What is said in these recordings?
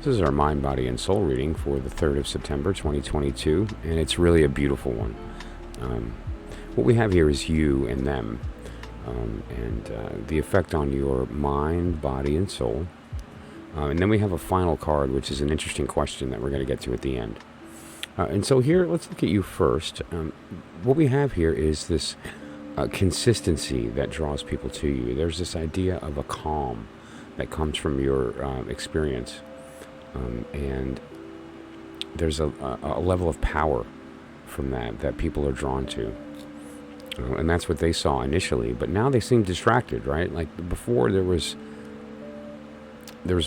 This is our Mind, Body, and Soul reading for the 3rd of September, 2022, and it's really a beautiful one. What we have here is you and them, and the effect on your mind, body, and soul. And then we have a final card, which is an interesting question that we're going to get to at the end. And so here, let's look at you first. What we have here is this consistency that draws people to you. There's this idea of a calm that comes from your experience. And there's a level of power from that people are drawn to. And that's what they saw initially. But now they seem distracted, right? Like before there was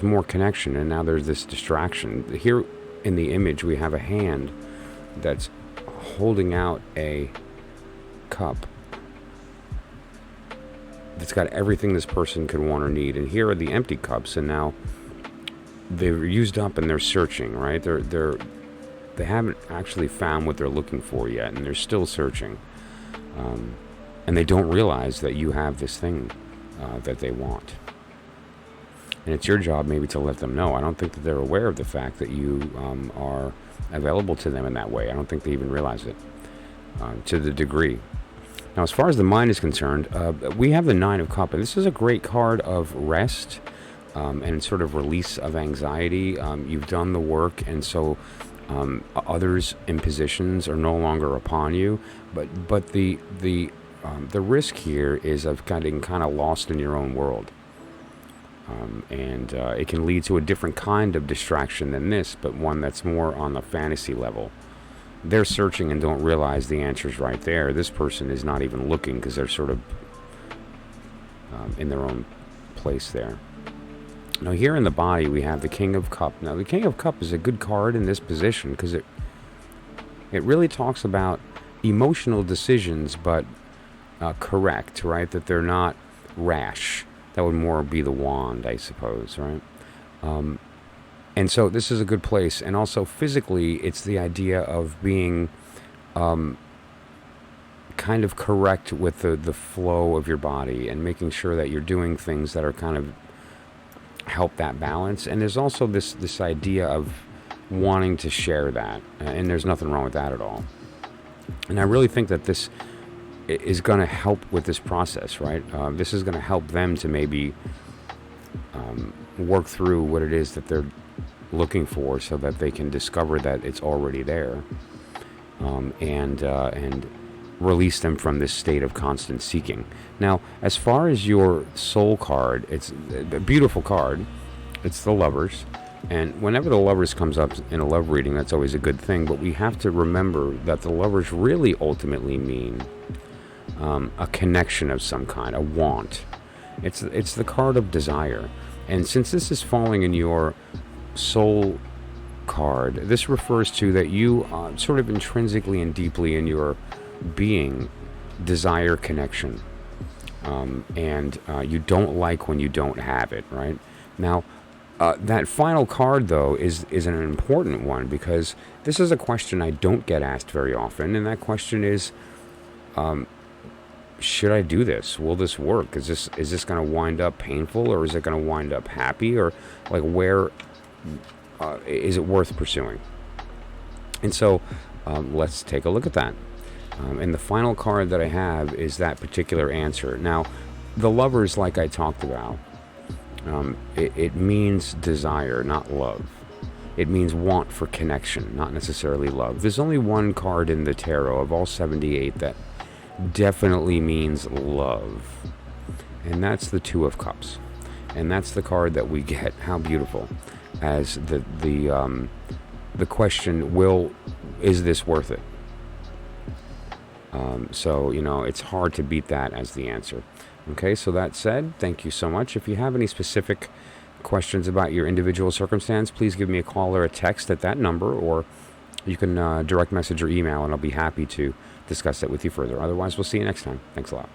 more connection, and now there's this distraction. Here in the image we have a hand that's holding out a cup that's got everything this person could want or need. And here are the empty cups, and now they're used up and they're searching, right? They haven't actually found what they're looking for yet, and they're still searching. And they don't realize that you have this thing that they want. And it's your job maybe to let them know. I don't think that they're aware of the fact that you are available to them in that way. I don't think they even realize it to the degree. Now, as far as the mind is concerned, we have the Nine of Cups, and this is a great card of rest. And sort of release of anxiety. You've done the work, and so others in positions are no longer upon you. But the risk here is of getting kind of lost in your own world, and it can lead to a different kind of distraction than this, but one that's more on the fantasy level. They're searching and don't realize the answer's right there. This person is not even looking because they're sort of in their own place there. Now here in the body we have the King of Cups. Now the King of Cups is a good card in this position because it really talks about emotional decisions, but correct, right? That they're not rash. That would more be the Wand, I suppose, right? And so this is a good place. And also physically, it's the idea of being kind of correct with the flow of your body and making sure that you're doing things that are kind of help that balance. And there's also this idea of wanting to share that, and there's nothing wrong with that at all. And I really think that this is going to help with this process, right? This is going to help them to maybe work through what it is that they're looking for, so that they can discover that it's already there, and release them from this state of constant seeking. Now, as far as your soul card, it's a beautiful card. It's the Lovers. And whenever the Lovers comes up in a love reading, that's always a good thing. But we have to remember that the Lovers really ultimately mean a connection of some kind, a want. It's the card of desire. And since this is falling in your soul card, this refers to that you sort of intrinsically and deeply in your being desire connection, and you don't like when you don't have it, right? Now that final card though is an important one, because this is a question I don't get asked very often, and that question is, should I do this? Will this work? Is this going to wind up painful, or is it going to wind up happy, or like where is it worth pursuing? And so let's take a look at that. And the final card that I have is that particular answer. Now, the Lovers, like I talked about, it means desire, not love. It means want for connection, not necessarily love. There's only one card in the tarot of all 78 that definitely means love, and that's the Two of Cups. And that's the card that we get. How beautiful! As the question, is this worth it? So, it's hard to beat that as the answer. Okay, so that said, thank you so much. If you have any specific questions about your individual circumstance, please give me a call or a text at that number, or you can direct message or email, and I'll be happy to discuss that with you further. Otherwise, we'll see you next time. Thanks a lot.